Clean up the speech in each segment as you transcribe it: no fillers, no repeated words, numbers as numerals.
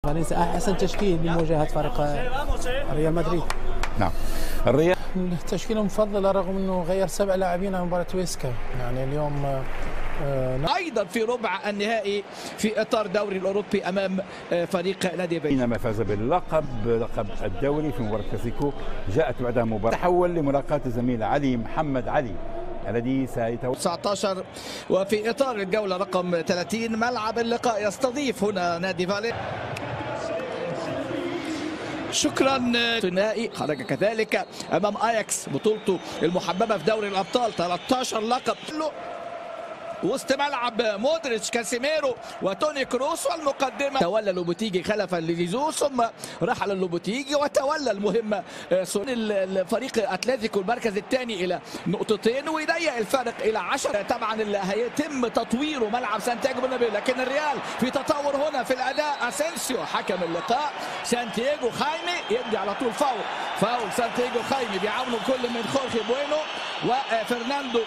فالنسيا احسن تشكيل لمواجهه فريق ريال مدريد. نعم الريال التشكيله المفضله رغم انه غير 7 لاعبين عن مباراه ويسكا. يعني اليوم ايضا في ربع النهائي في اطار الدوري الاوروبي امام فريق نادي فيا. حينما فاز باللقب لقب الدوري في مباراه كلاسيكو جاءت بعدها مباراه تحول لملاقاه الزميل علي محمد علي الذي سيتولى 19. وفي اطار الجوله رقم 30 ملعب اللقاء يستضيف هنا نادي فالي. شكرا. ثنائي خرج كذلك امام اياكس بطولته المحببه في دوري الابطال 13 لقب. وسط ملعب مودريتش كاسيميرو وتوني كروس والمقدمه تولى لوبوتيجي خلفا لجيزوس ثم رحل لوبوتيجي وتولى المهمه فريق اتلتيكو المركز الثاني الى نقطتين ويضيق الفارق الى 10. طبعا اللي هيتم تطويره ملعب سانتياغو برنابيو، لكن الريال في تطور هنا في الاداء. اسينسيو حكم اللقاء سانتياغو خايمي يدي على طول فاول سانتياغو خايمي بيعاونه كل من خورخي بوينو وفرناندو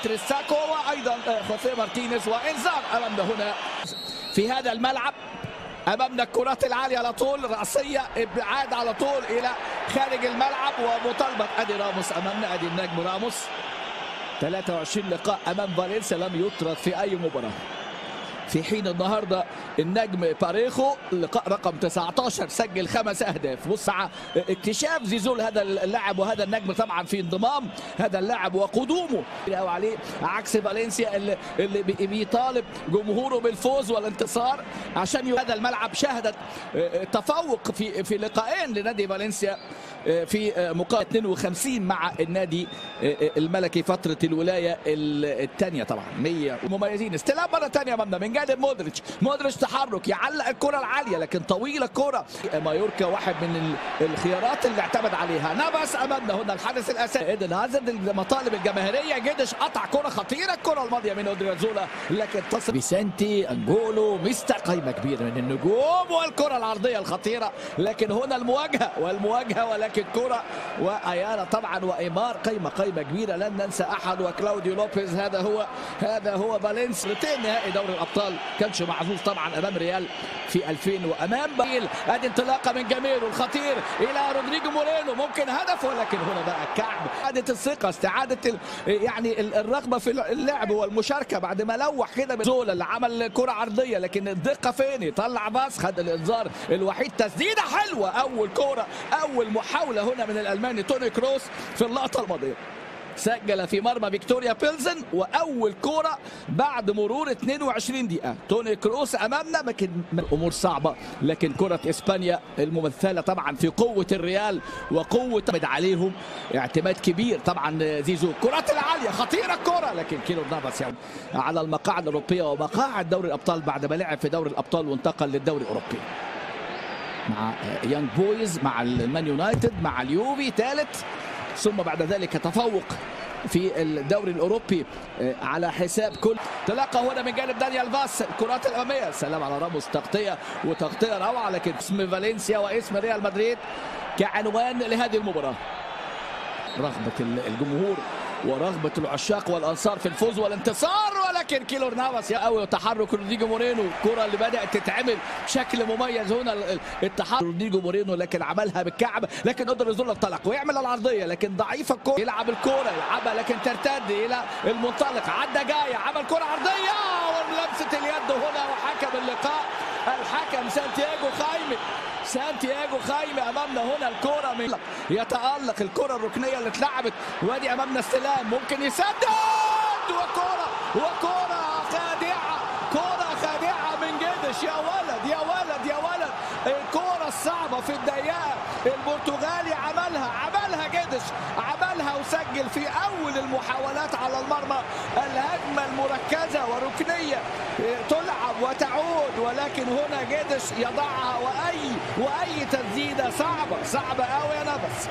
تريساكو وايضا خوسيه مارتينيز وانذار امامنا هنا في هذا الملعب. امامنا الكرات العاليه على طول راسيه ابعاد على طول الى خارج الملعب ومطالبه ادي راموس امامنا. ادي النجم راموس 23 لقاء امام فالنسيا لم يطرد في اي مباراه، في حين النهارده النجم باريخو اللقاء رقم 19 سجل 5 اهداف. بص على اكتشاف زيزول هذا اللاعب وهذا النجم طبعا في انضمام هذا اللاعب وقدومه او عليه عكس فالنسيا اللي بيطالب جمهوره بالفوز والانتصار عشان هذا الملعب شهدت تفوق في لقاءين لنادي فالنسيا في مقابل 52 مع النادي الملكي فتره الولايه الثانيه. طبعا 100 مميزين. استلام مره ثانيه امامنا من جانب مودريتش تحرك يعلق الكره العاليه لكن طويله الكره. مايوركا واحد من الخيارات اللي اعتمد عليها. نافاس امامنا هنا الحارس الاساسي. ايدن هازارد المطالب الجماهيريه. جيدش قطع كره خطيره الكره الماضيه من اودريازولا لكن تصل فيسنتي انجولو ميستا قايمه كبيره من النجوم والكره العرضيه الخطيره لكن هنا المواجهه ولكن كره وايانا طبعا وايمار قايمه كبيره لن ننسى احد وكلاوديو لوبيز. هذا هو فالنسيا نهائي دوري الابطال كانش محظوظ طبعا امام ريال في 2000 وامام بايل. ادي انطلاقه من جاميرو الخطير الى رودريجو مورينو ممكن هدف ولكن هنا بقى الكعب. استعاده الثقه استعاده يعني الرغبه في اللعب والمشاركه بعد ما لوح كده زولا اللي عمل كره عرضيه لكن الدقه فين يطلع باص خد الانذار الوحيد. تسديده حلوه اول محاوله هنا من الالماني توني كروس في اللقطه الماضيه سجل في مرمى فيكتوريا بيلزن واول كوره بعد مرور 22 دقيقه. توني كروس امامنا لكن امور صعبه لكن كره اسبانيا الممثله طبعا في قوه الريال وقوه عليهم اعتماد كبير طبعا زيزو. الكرات العاليه خطيره الكره لكن كيلور نافاس يعني على المقاعد الاوروبيه ومقاعد دوري الابطال بعد ما لعب في دوري الابطال وانتقل للدوري الاوروبي مع يانج بويز مع المان يونايتد مع اليوفي ثالث ثم بعد ذلك تفوق في الدوري الاوروبي على حساب كل. تلقى هنا من جانب دانيال فاس الكرات الاماميه. سلام على راموس تغطيه روعه لكن اسم فالنسيا واسم ريال مدريد كعنوان لهذه المباراه. رغبه الجمهور ورغبه العشاق والانصار في الفوز والانتصار ولكن كيلور نافاس يا قوي وتحرك رودريجو مورينو. الكره اللي بدات تتعمل بشكل مميز هنا التحرك رودريجو مورينو لكن عملها بالكعب لكن قدر يزول الطلق ويعمل العرضيه لكن ضعيفه الكره. يلعب الكره يلعبها لكن ترتد الى المنطلق عدى جايه عمل كره عرضيه ولمسه اليد هنا وحكم اللقاء الحكم سانتياغو خايمي امامنا هنا. الكره من يتالق الكره الركنيه اللي اتلعبت وادي امامنا استلام ممكن يسدد وكره خادعه من جيدش. يا ولد الكره الصعبه في الضيقه البرتغالي عملها جيدش وسجل في اول المحاولات على المرمى. الهجمه المركزه وركنيه تلعب وتعود ولكن هنا جيدش يضعها واي تسديده صعبه قوي يا نافاس.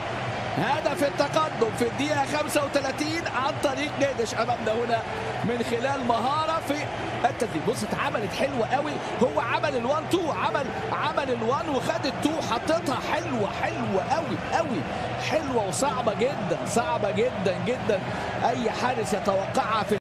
هدف التقدم في الدقيقه 35 عن طريق جيدش امامنا هنا من خلال مهاره في التسديد. بص اتعملت حلوه قوي. هو عمل ال1 2 عمل ال1 وخد ال2 حطتها حلوه قوي حلوه وصعبه جدا اي حارس يتوقعها في